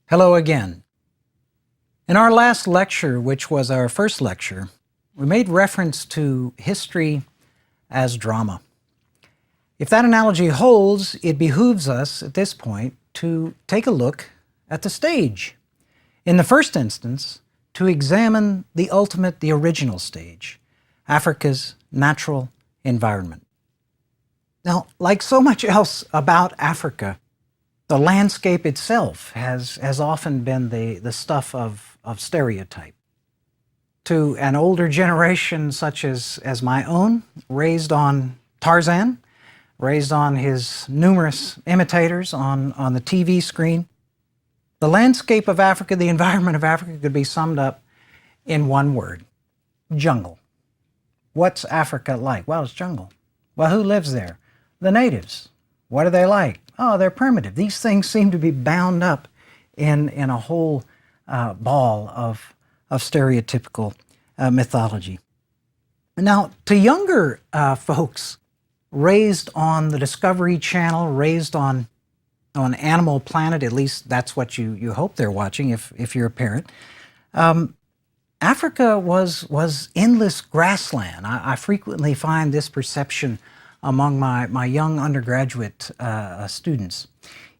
Hello again. In our last lecture, which was our first lecture, we made reference to history as drama. If that analogy holds, it behooves us at this point to take a look at the stage. In the first instance, to examine the ultimate, the original stage, Africa's natural environment. Now, like so much else about Africa, the landscape itself has often been the stuff of stereotype. To an older generation such as my own, raised on Tarzan, raised on his numerous imitators on the TV screen, the landscape of Africa, the environment of Africa could be summed up in one word: jungle. What's Africa like? Well, it's jungle. Well, who lives there? The natives. What are they like? Oh, they're primitive. These things seem to be bound up in a whole ball of stereotypical mythology. Now, to younger folks raised on the Discovery Channel, raised on Animal Planet, at least that's what you hope they're watching if you're a parent, Africa was endless grassland. I frequently find this perception among my young undergraduate students.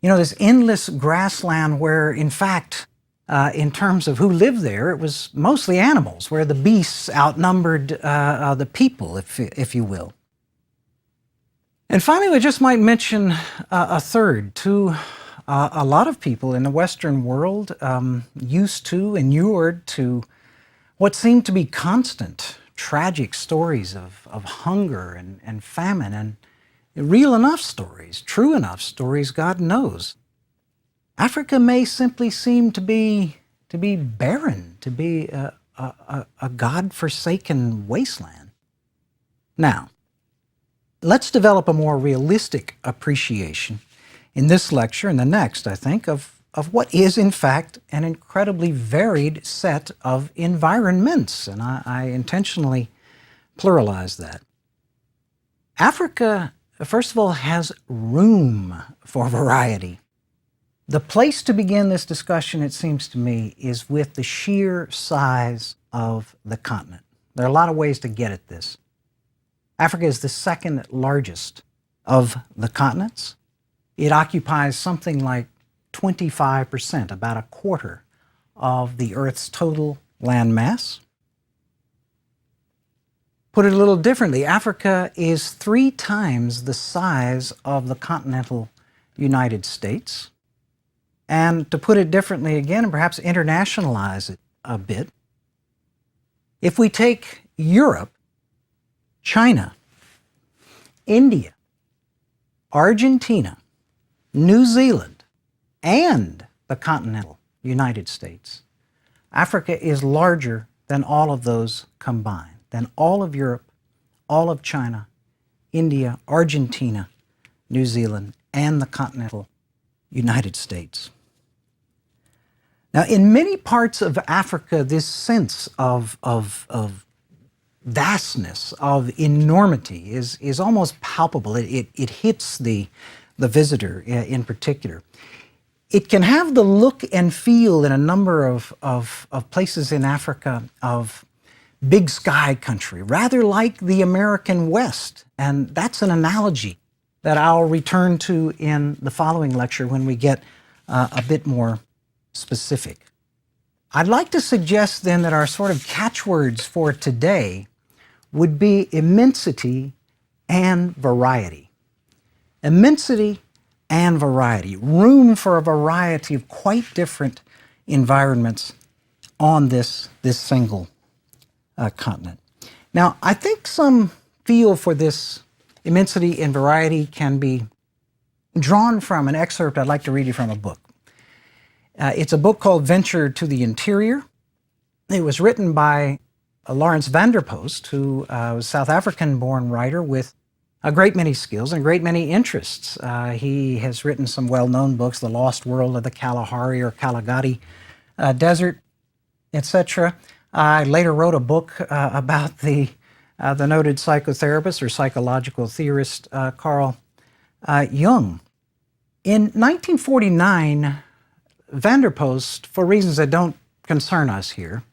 You know, this endless grassland where, in fact, in terms of who lived there, it was mostly animals, where the beasts outnumbered the people, if you will. And finally, we just might mention a third. To a lot of people in the Western world, used to, inured to what seemed to be constant, tragic stories of hunger and famine, and real enough stories, true enough stories, God knows. Africa may simply seem to be barren, to be a God-forsaken wasteland. Now, let's develop a more realistic appreciation in this lecture and the next, I think, of what is, in fact, an incredibly varied set of environments, and I intentionally pluralize that. Africa, first of all, has room for variety. The place to begin this discussion, it seems to me, is with the sheer size of the continent. There are a lot of ways to get at this. Africa is the second largest of the continents. It occupies something like 25%, about a quarter of the Earth's total land mass. Put it a little differently, Africa is 3 times the size of the continental United States. And to put it differently again, and perhaps internationalize it a bit, if we take Europe, China, India, Argentina, New Zealand, and the continental United States, Africa is larger than all of those combined, than all of Europe, all of China, India, Argentina, New Zealand, and the continental United States. Now, in many parts of Africa, this sense of vastness, of enormity is almost palpable. It hits the visitor in particular. It can have the look and feel in a number of places in Africa of big sky country, rather like the American West. And that's an analogy that I'll return to in the following lecture when we get a bit more specific. I'd like to suggest then that our sort of catchwords for today would be immensity and variety. Immensity and variety. Room for a variety of quite different environments on this single continent. Now, I think some feel for this immensity and variety can be drawn from an excerpt I'd like to read you from a book. It's a book called Venture to the Interior. It was written by Lawrence van der Post, who was a South African-born writer with a great many skills and a great many interests. He has written some well-known books, The Lost World of the Kalahari or Kalahari Desert, etc. I later wrote a book about the the noted psychotherapist or psychological theorist Carl Jung. In 1949, Vanderpost, for reasons that don't concern us here,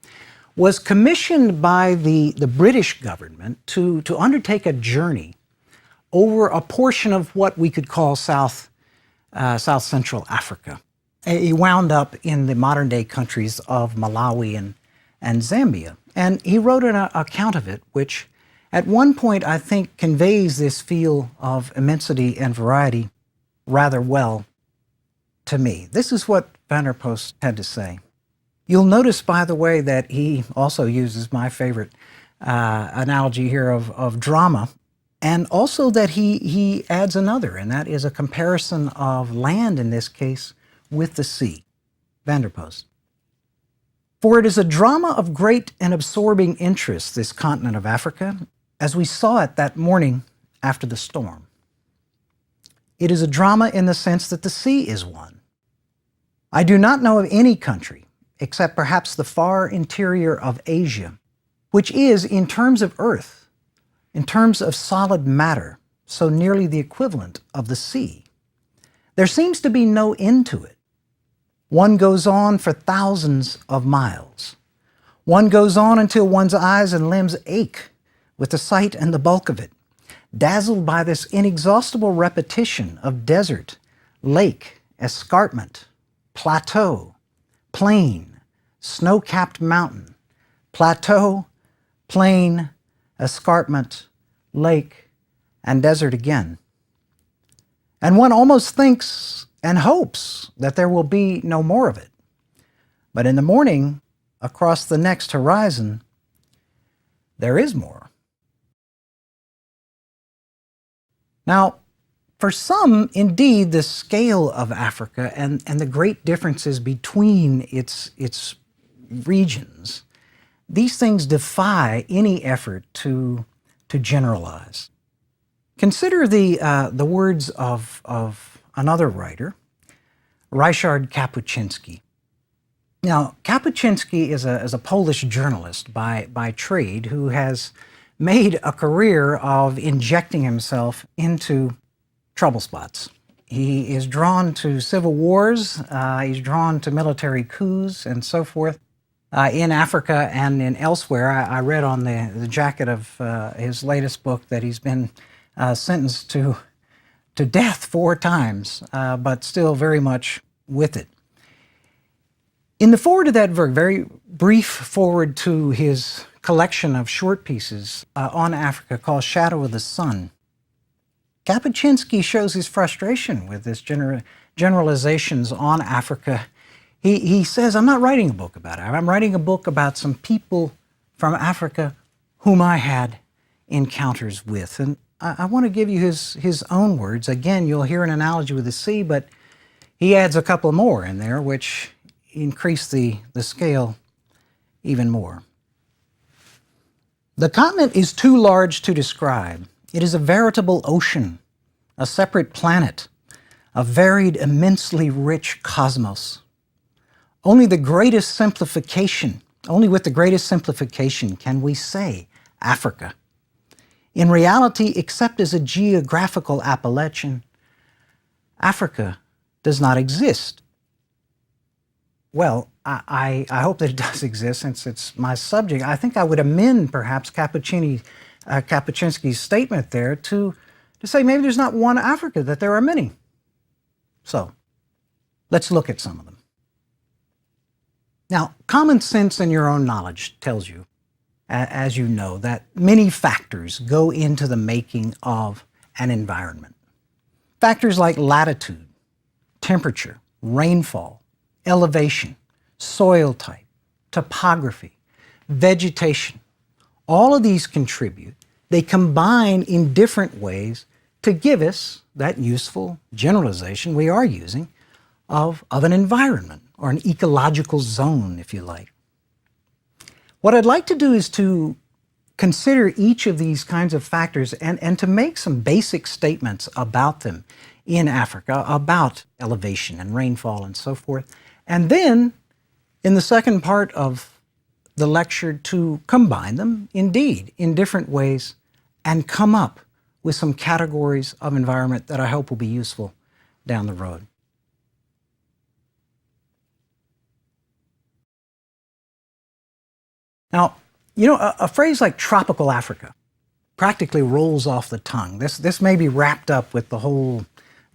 was commissioned by the British government to undertake a journey over a portion of what we could call South Central Africa. He wound up in the modern-day countries of Malawi and Zambia. And he wrote an account of it, which at one point I think conveys this feel of immensity and variety rather well to me. This is what Vanderpost had to say. You'll notice, by the way, that he also uses my favorite analogy here of drama, and also that he adds another, and that is a comparison of land, in this case, with the sea. Vanderpost. For it is a drama of great and absorbing interest, this continent of Africa, as we saw it that morning after the storm. It is a drama in the sense that the sea is one. I do not know of any country, except perhaps the far interior of Asia, which is, in terms of earth, in terms of solid matter, so nearly the equivalent of the sea. There seems to be no end to it. One goes on for thousands of miles. One goes on until one's eyes and limbs ache with the sight and the bulk of it, dazzled by this inexhaustible repetition of desert, lake, escarpment, plateau, plain, snow-capped mountain, plateau, plain, escarpment, lake, and desert again. And one almost thinks and hopes that there will be no more of it. But in the morning, across the next horizon, there is more. Now, for some, indeed, the scale of Africa and the great differences between its regions, these things defy any effort to generalize. Consider the words of another writer, Ryszard Kapuscinski. Now, Kapuscinski is a Polish journalist by trade who has made a career of injecting himself into trouble spots. He is drawn to civil wars, he's drawn to military coups and so forth in Africa and in elsewhere. I read on the jacket of his latest book that he's been sentenced to death 4 times, but still very much with it. In the foreword of that work, very brief foreword to his collection of short pieces on Africa called Shadow of the Sun, Kapuscinski shows his frustration with this generalizations on Africa. He says, I'm not writing a book about it. I'm writing a book about some people from Africa whom I had encounters with. And I want to give you his own words. Again, you'll hear an analogy with the sea, but he adds a couple more in there, which increase the scale even more. The continent is too large to describe. It is a veritable ocean, a separate planet, a varied, immensely rich cosmos. Only with the greatest simplification can we say Africa. In reality, except as a geographical appellation, Africa does not exist. Well, I hope that it does exist since it's my subject. I think I would amend perhaps Kapuscinski's statement there to say maybe there's not one Africa, that there are many. So, let's look at some of them. Now, common sense and your own knowledge tells you, as you know, that many factors go into the making of an environment. Factors like latitude, temperature, rainfall, elevation, soil type, topography, vegetation, all of these contribute. They combine in different ways to give us that useful generalization we are using of an environment, or an ecological zone, if you like. What I'd like to do is to consider each of these kinds of factors and to make some basic statements about them in Africa, about elevation and rainfall and so forth. And then, in the second part of the lecture to combine them, indeed, in different ways, and come up with some categories of environment that I hope will be useful down the road. Now, a phrase like tropical Africa practically rolls off the tongue. This may be wrapped up with the whole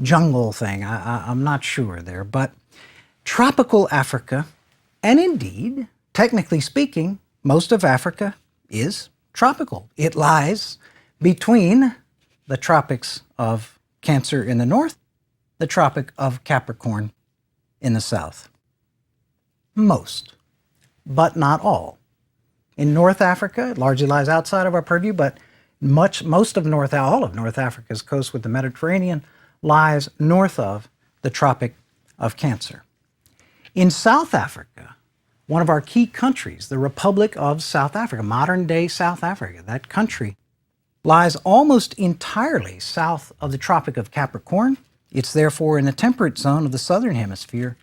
jungle thing. I'm not sure there, but tropical Africa, and indeed, technically speaking, most of Africa is tropical. It lies between the tropics of Cancer in the north, the Tropic of Capricorn in the south. Most, but not all. In North Africa, it largely lies outside of our purview, but all of North Africa's coast with the Mediterranean lies north of the Tropic of Cancer. In South Africa, one of our key countries, the Republic of South Africa, modern-day South Africa, that country lies almost entirely south of the Tropic of Capricorn. It's therefore in the temperate zone of the southern hemisphere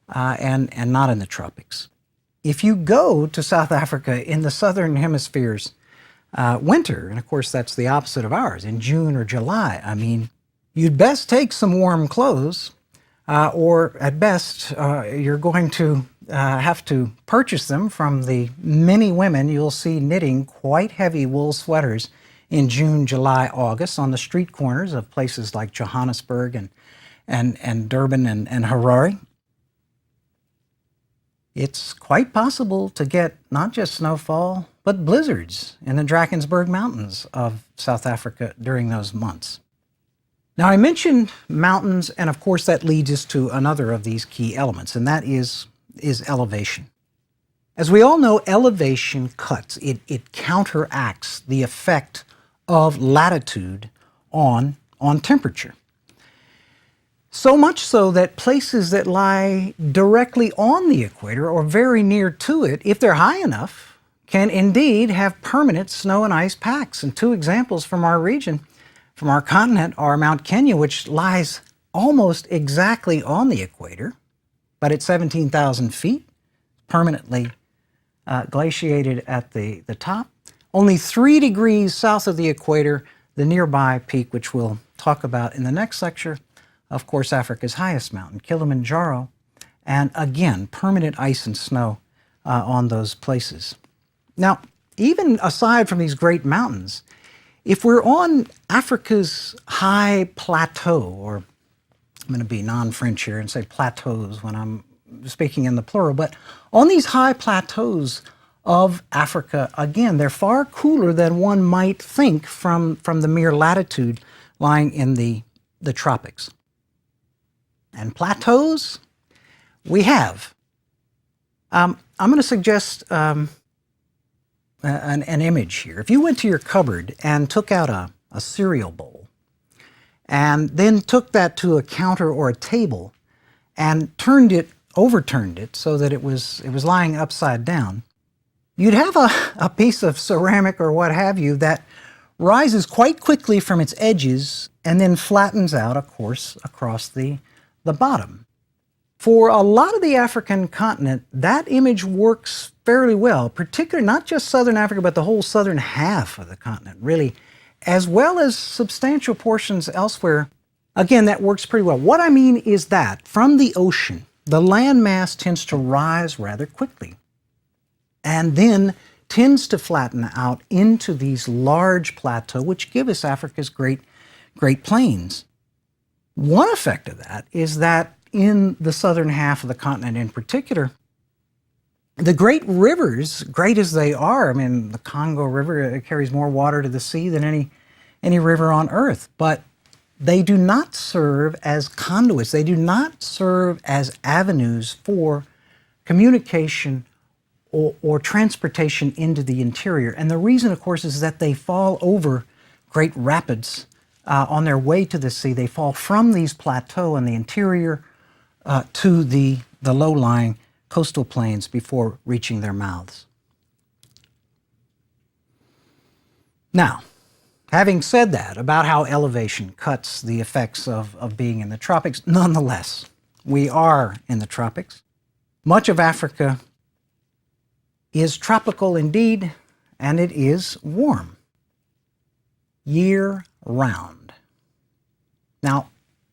and not in the tropics. If you go to South Africa in the southern hemisphere's winter, and of course that's the opposite of ours, in June or July, you'd best take some warm clothes, or at best you're going to have to purchase them from the many women you'll see knitting quite heavy wool sweaters in June, July, August on the street corners of places like Johannesburg and Durban and Harare. It's quite possible to get not just snowfall, but blizzards in the Drakensberg Mountains of South Africa during those months. Now, I mentioned mountains, and of course that leads us to another of these key elements, and that is elevation. As we all know, elevation cuts. It counteracts the effect of latitude on temperature. So much so that places that lie directly on the equator or very near to it, if they're high enough, can indeed have permanent snow and ice packs. And two examples from our region, from our continent, are Mount Kenya, which lies almost exactly on the equator, but at 17,000 feet, permanently glaciated at the top. Only 3 degrees south of the equator, the nearby peak, which we'll talk about in the next lecture, of course, Africa's highest mountain, Kilimanjaro, and again, permanent ice and snow on those places. Now, even aside from these great mountains, if we're on Africa's high plateau, or I'm going to be non-French here and say plateaus when I'm speaking in the plural, but on these high plateaus of Africa, again, they're far cooler than one might think from the mere latitude lying in the tropics. And plateaus, we have. I'm going to suggest an image here. If you went to your cupboard and took out a cereal bowl and then took that to a counter or a table and overturned it so that it was lying upside down, you'd have a piece of ceramic or what have you that rises quite quickly from its edges and then flattens out, of course, across the bottom. For a lot of the African continent, that image works fairly well, particularly not just southern Africa, but the whole southern half of the continent, really, as well as substantial portions elsewhere. Again, that works pretty well. What I mean is that from the ocean, the landmass tends to rise rather quickly and then tends to flatten out into these large plateaux, which give us Africa's great plains. One effect of that is that in the southern half of the continent in particular, the great rivers, great as they are, the Congo River carries more water to the sea than any river on earth, but they do not serve as conduits. They do not serve as avenues for communication or transportation into the interior. And the reason, of course, is that they fall over great rapids on their way to the sea. They fall from these plateaux in the interior to the low-lying coastal plains before reaching their mouths. Now, having said that about how elevation cuts the effects of being in the tropics, nonetheless, we are in the tropics. Much of Africa is tropical indeed, and it is warm year-round. Now,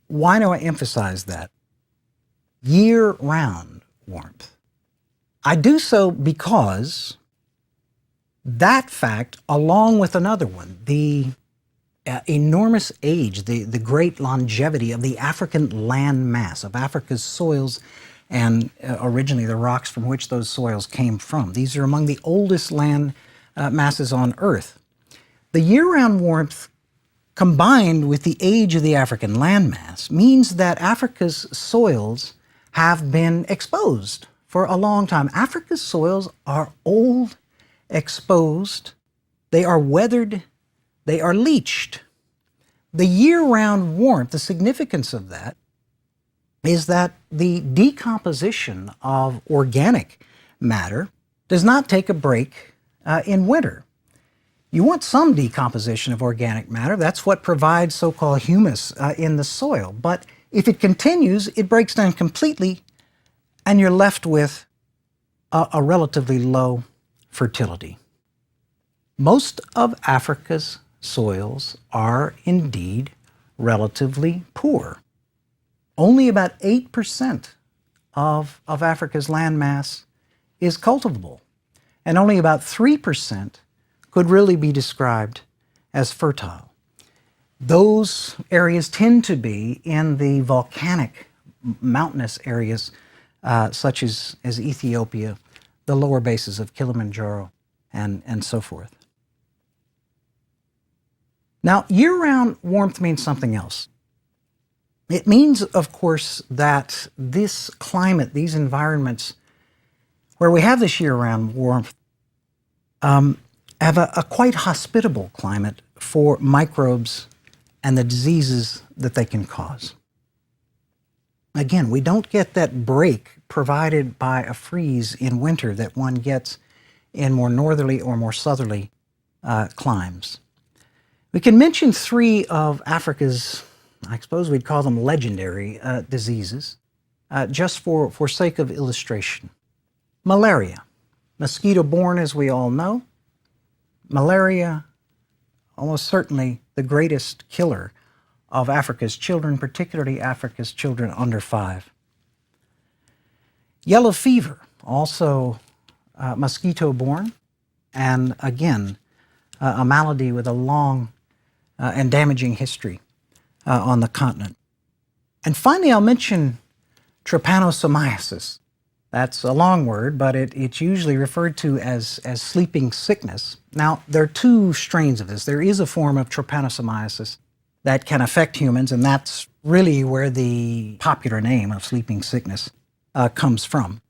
why do I emphasize that? Year-round warmth. I do so because that fact, along with another one, the enormous age, the great longevity of the African land mass, of Africa's soils, and originally the rocks from which those soils came from. These are among the oldest land masses on Earth. The year-round warmth combined with the age of the African landmass means that Africa's soils have been exposed for a long time. Africa's soils are old, exposed, they are weathered, they are leached. The year-round warmth, the significance of that is that the decomposition of organic matter does not take a break in winter. You want some decomposition of organic matter. That's what provides so-called humus in the soil. But if it continues, it breaks down completely, and you're left with a relatively low fertility. Most of Africa's soils are indeed relatively poor. Only about 8% of Africa's landmass is cultivable, and only about 3% could really be described as fertile. Those areas tend to be in the volcanic, mountainous areas such as Ethiopia, the lower bases of Kilimanjaro, and so forth. Now, year-round warmth means something else. It means, of course, that this climate, these environments where we have this year-round warmth, have a quite hospitable climate for microbes and the diseases that they can cause. Again, we don't get that break provided by a freeze in winter that one gets in more northerly or more southerly climes. We can mention three of Africa's, I suppose we'd call them legendary diseases, just for sake of illustration. Malaria, mosquito-borne as we all know. Malaria, almost certainly the greatest killer of Africa's children, particularly Africa's children under 5. Yellow fever, also mosquito-borne, and again, a malady with a long and damaging history on the continent. And finally, I'll mention trypanosomiasis. That's a long word, but it's usually referred to as sleeping sickness. Now, there are two strains of this. There is a form of trypanosomiasis that can affect humans, and that's really where the popular name of sleeping sickness comes from.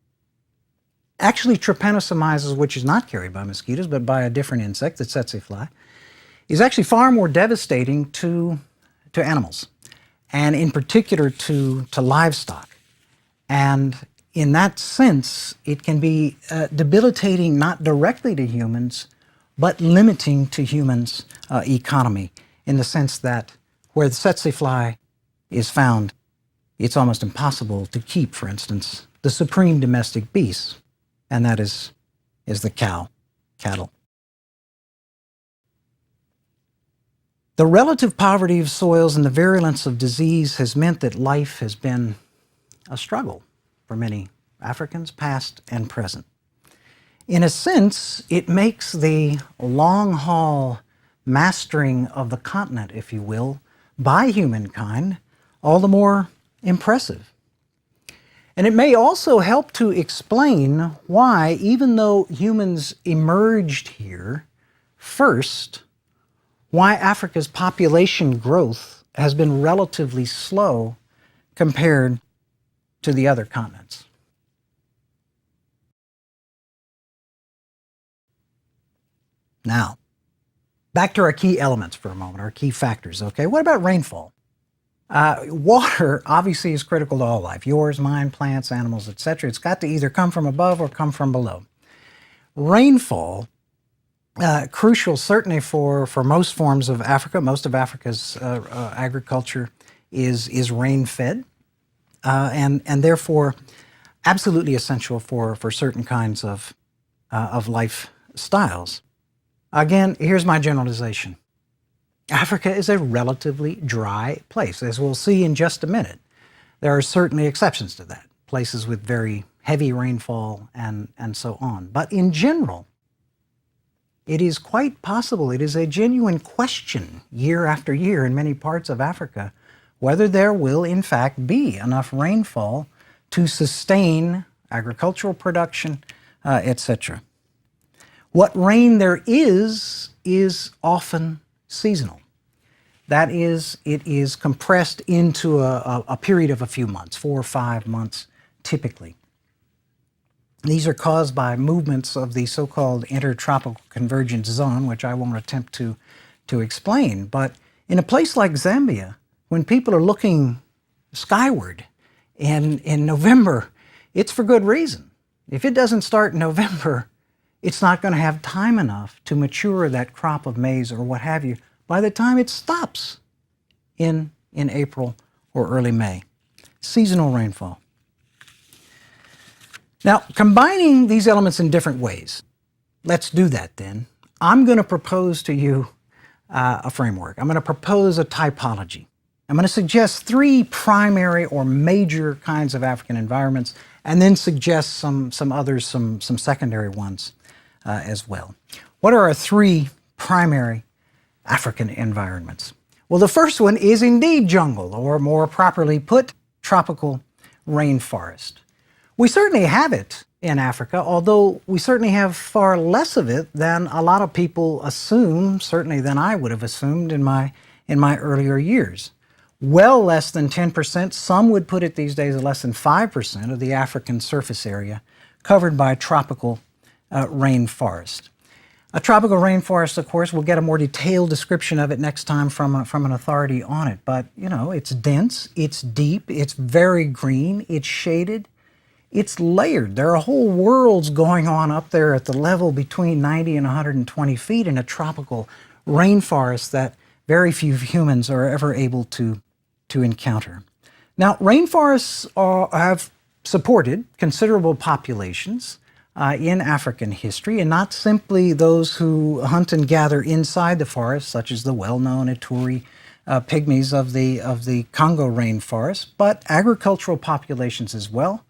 Actually, trypanosomiasis, which is not carried by mosquitoes, but by a different insect, the tsetse fly, is actually far more devastating to animals, and in particular to livestock. And in that sense, it can be debilitating not directly to humans, but limiting to humans' economy, in the sense that where the tsetse fly is found, it's almost impossible to keep, for instance, the supreme domestic beast, and that is the cattle. The relative poverty of soils and the virulence of disease has meant that life has been a struggle for many Africans, past and present. In a sense, it makes the long-haul mastering of the continent, if you will, by humankind all the more impressive. And it may also help to explain why, even though humans emerged here first, why Africa's population growth has been relatively slow compared to the other continents. Now, back to our key elements for a moment, our key factors, okay? What about rainfall? Water obviously is critical to all life, yours, mine, plants, animals, etc. It's got to either come from above or come from below. Rainfall, crucial certainly for most forms of Africa. Most of Africa's agriculture is rain-fed, and therefore absolutely essential for certain kinds of of lifestyles. Again, here's my generalization. Africa is a relatively dry place, as we'll see in just a minute. There are certainly exceptions to that, places with very heavy rainfall and so on. But in general, it is quite possible, it is a genuine question year after year in many parts of Africa, whether there will in fact be enough rainfall to sustain agricultural production, etc. What rain there is often seasonal. That is, it is compressed into a period of a few months, 4 or 5 months typically. These are caused by movements of the so-called intertropical convergence zone, which I won't attempt to explain. But in a place like Zambia, when people are looking skyward in November, it's for good reason. If it doesn't start in November, it's not going to have time enough to mature that crop of maize or what have you by the time it stops in April or early May. Seasonal rainfall. Now, combining these elements in different ways, let's do that then. I'm going to propose to you a framework. I'm going to propose a typology. I'm going to suggest 3 primary or major kinds of African environments, and then suggest some others, some secondary ones as well. What are our 3 primary African environments? Well, the first one is indeed jungle, or more properly put, tropical rainforest. We certainly have it in Africa, although we certainly have far less of it than a lot of people assume, certainly than I would have assumed in my earlier years. Well less than 10%, some would put it these days at less than 5% of the African surface area covered by tropical rainforest. A tropical rainforest, of course, we'll get a more detailed description of it next time from an authority on it. But, you know, it's dense, it's deep, it's very green, it's shaded, it's layered. There are whole worlds going on up there at the level between 90 and 120 feet in a tropical rainforest that very few humans are ever able to encounter. Now, rainforests have supported considerable populations in African history, and not simply those who hunt and gather inside the forest, such as the well-known Ituri pygmies of the Congo rainforest, but agricultural populations as well.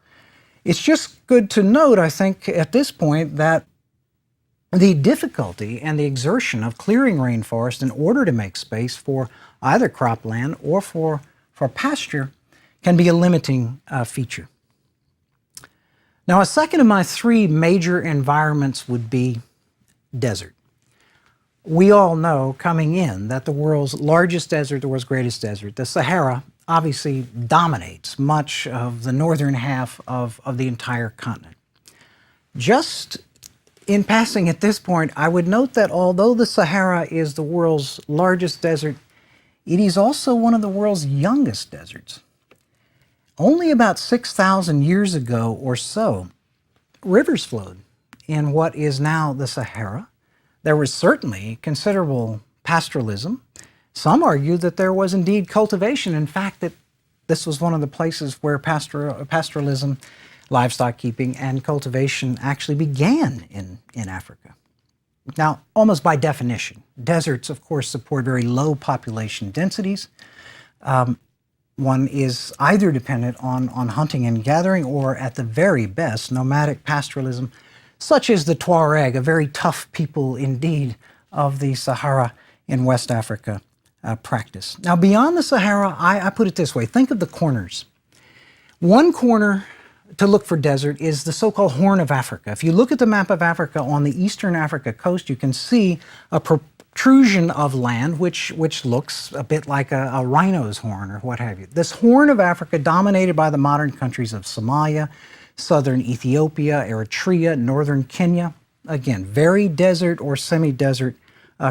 It's just good to note, I think, at this point that the difficulty and the exertion of clearing rainforest in order to make space for either cropland or for pasture can be a limiting feature. Now, a second of my 3 major environments would be desert. We all know coming in that the world's largest desert, the world's greatest desert, the Sahara, obviously dominates much of the northern half of the entire continent. Just in passing at this point, I would note that although the Sahara is the world's largest desert, it is also one of the world's youngest deserts. Only about 6,000 years ago or so, rivers flowed in what is now the Sahara. There was certainly considerable pastoralism. Some argue that there was indeed cultivation. In fact, that this was one of the places where pastoralism, livestock keeping, and cultivation actually began in Africa. Now, almost by definition, deserts, of course, support very low population densities. One is either dependent on hunting and gathering, or at the very best, nomadic pastoralism, such as the Tuareg, a very tough people indeed of the Sahara in West Africa practice. Now, beyond the Sahara, I put it this way. Think of the corners. One corner to look for desert is the so-called Horn of Africa. If you look at the map of Africa on the eastern Africa coast, you can see a protrusion of land which looks a bit like a rhino's horn or what have you. This Horn of Africa, dominated by the modern countries of Somalia, southern Ethiopia, Eritrea, northern Kenya. Again, very desert or semi-desert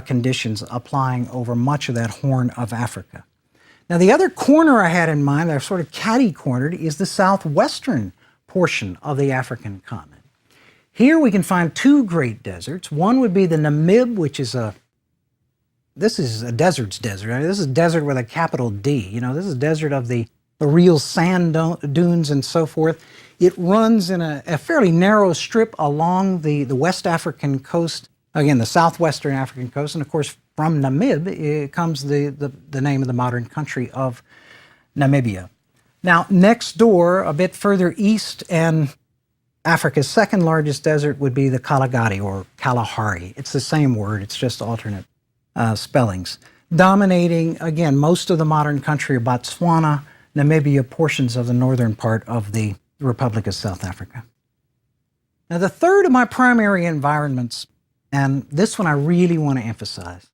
conditions applying over much of that Horn of Africa. Now, the other corner I had in mind, that I've sort of catty-cornered, is the southwestern portion of the African continent. Here we can find 2 great deserts. One would be the Namib, which is this is a desert's desert. I mean, this is a desert with a capital D. You know, this is a desert of the the real sand dunes and so forth. It runs in a fairly narrow strip along the West African coast, again, the southwestern African coast, and of course from Namib comes the name of the modern country of Namibia. Now, next door, a bit further east, and Africa's second largest desert would be the Kalahari or Kalahari. It's the same word, it's just alternate spellings. Dominating, again, most of the modern country of Botswana, Namibia, portions of the northern part of the Republic of South Africa. Now, the third of my primary environments, and this one I really want to emphasize,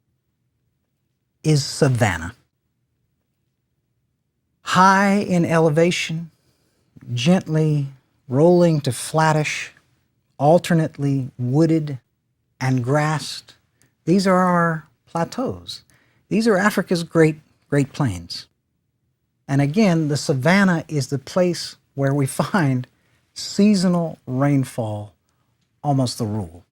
is savanna. High in elevation, gently rolling to flattish, alternately wooded and grassed. These are our plateaus. These are Africa's Great Plains. And again, the savanna is the place where we find seasonal rainfall almost the rule.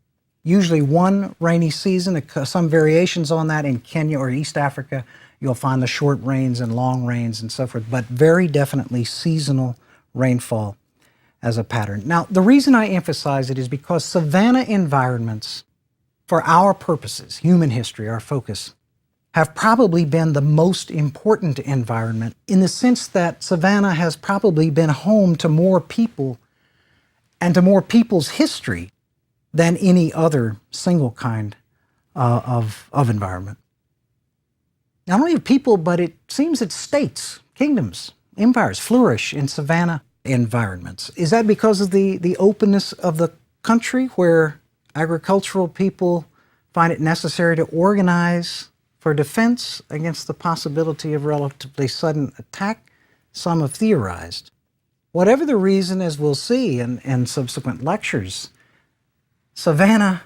Usually one rainy season, some variations on that in Kenya or East Africa. You'll find the short rains and long rains and so forth, but very definitely seasonal rainfall as a pattern. Now, the reason I emphasize it is because savanna environments, for our purposes, human history, our focus, have probably been the most important environment in the sense that savanna has probably been home to more people and to more people's history than any other single kind of environment. Not only people, but it seems that states, kingdoms, empires flourish in savanna environments. Is that because of the openness of the country, where agricultural people find it necessary to organize for defense against the possibility of relatively sudden attack? Some have theorized. Whatever the reason, as we'll see in subsequent lectures, savanna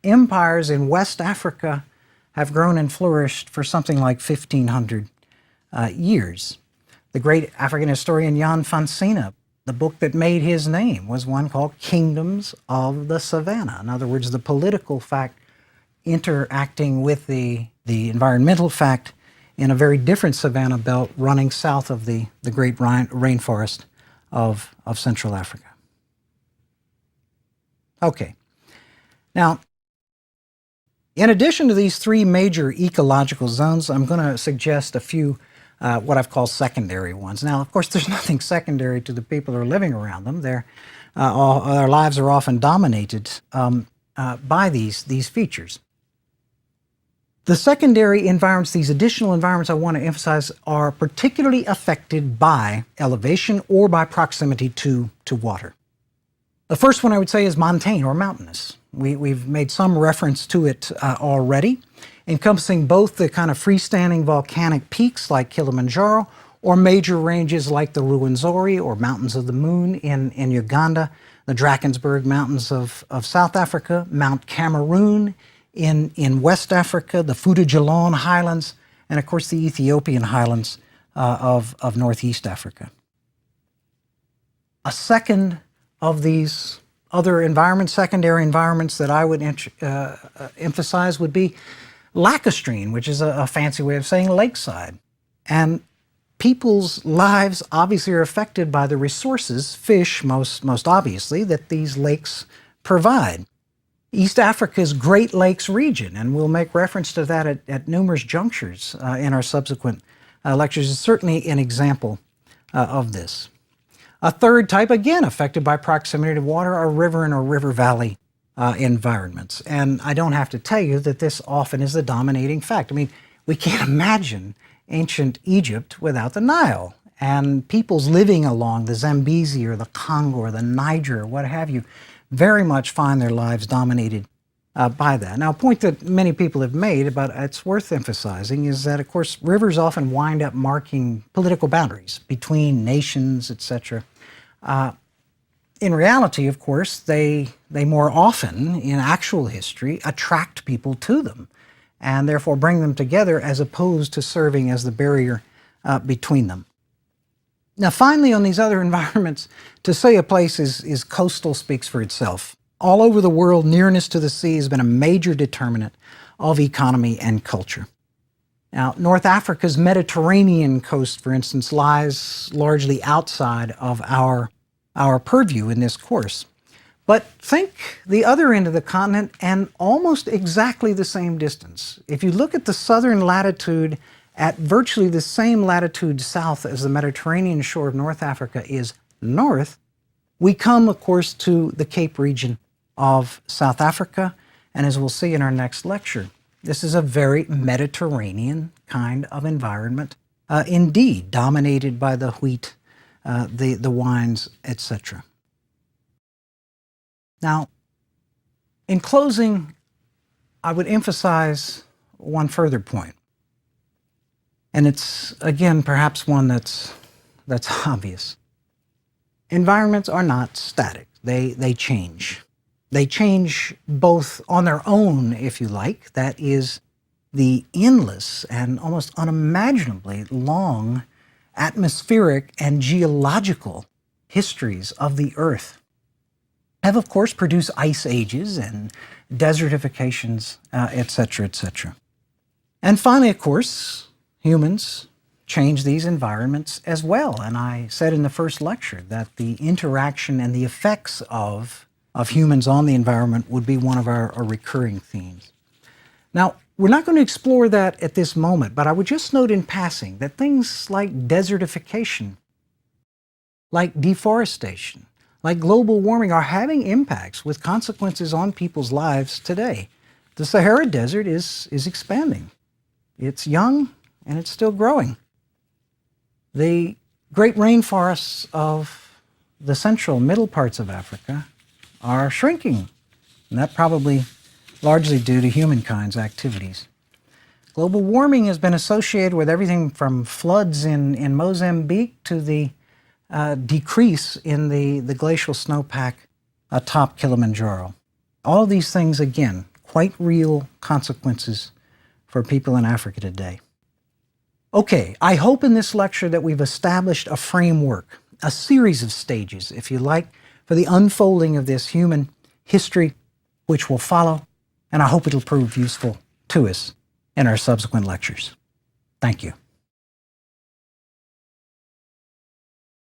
empires in West Africa have grown and flourished for something like 1,500 years. The great African historian Jan van Sina, the book that made his name was one called Kingdoms of the Savanna. In other words, the political fact interacting with the environmental fact in a very different savanna belt running south of the great rainforest of Central Africa. Okay. Now, in addition to these three major ecological zones, I'm going to suggest a few what I've called secondary ones. Now, of course, there's nothing secondary to the people who are living around them. Their lives are often dominated by these features. The secondary environments, these additional environments I want to emphasize, are particularly affected by elevation or by proximity to water. The first one I would say is montane or mountainous. We've made some reference to it already, encompassing both the kind of freestanding volcanic peaks like Kilimanjaro or major ranges like the Ruwenzori or Mountains of the Moon in Uganda, the Drakensberg Mountains of South Africa, Mount Cameroon in West Africa, the Futa-Jalon Highlands, and of course the Ethiopian highlands of Northeast Africa. A second of these other environments, secondary environments that I would emphasize would be lacustrine, which is a fancy way of saying lakeside. And people's lives obviously are affected by the resources, fish most obviously, that these lakes provide. East Africa's Great Lakes region, and we'll make reference to that at numerous junctures in our subsequent lectures, is certainly an example of this. A third type, again affected by proximity to water, are river and or river valley environments. And I don't have to tell you that this often is the dominating fact. I mean, we can't imagine ancient Egypt without the Nile. And peoples living along the Zambezi or the Congo or the Niger or what have you very much find their lives dominated by that. Now, a point that many people have made, but it's worth emphasizing, is that, of course, rivers often wind up marking political boundaries between nations, etc. In reality, of course, they more often, in actual history, attract people to them and therefore bring them together as opposed to serving as the barrier between them. Now, finally, on these other environments, to say a place is coastal speaks for itself. All over the world, nearness to the sea has been a major determinant of economy and culture. Now, North Africa's Mediterranean coast, for instance, lies largely outside of our purview in this course. But think the other end of the continent and almost exactly the same distance. If you look at the southern latitude at virtually the same latitude south as the Mediterranean shore of North Africa is north, we come, of course, to the Cape region of South Africa. And as we'll see in our next lecture, this is a very Mediterranean kind of environment, indeed, dominated by the wheat, the wines, etc. Now, in closing, I would emphasize one further point. And it's, again, perhaps one that's obvious. Environments are not static. They change. They change both on their own, if you like. That is the endless and almost unimaginably long atmospheric and geological histories of the Earth have, of course, produced ice ages and desertifications, etc., etc. And finally, of course, humans change these environments as well. And I said in the first lecture that the interaction and the effects of humans on the environment would be one of our recurring themes. Now, we're not going to explore that at this moment, but I would just note in passing that things like desertification, like deforestation, like global warming are having impacts with consequences on people's lives today. The Sahara Desert is expanding. It's young and it's still growing. The great rainforests of the central middle parts of Africa are shrinking, and that probably largely due to humankind's activities. Global warming has been associated with everything from floods in Mozambique to the decrease in the glacial snowpack atop Kilimanjaro. All of these things, again, quite real consequences for people in Africa today. Okay, I hope in this lecture that we've established a framework, a series of stages, if you like, for the unfolding of this human history, which will follow, and I hope it'll prove useful to us in our subsequent lectures. Thank you.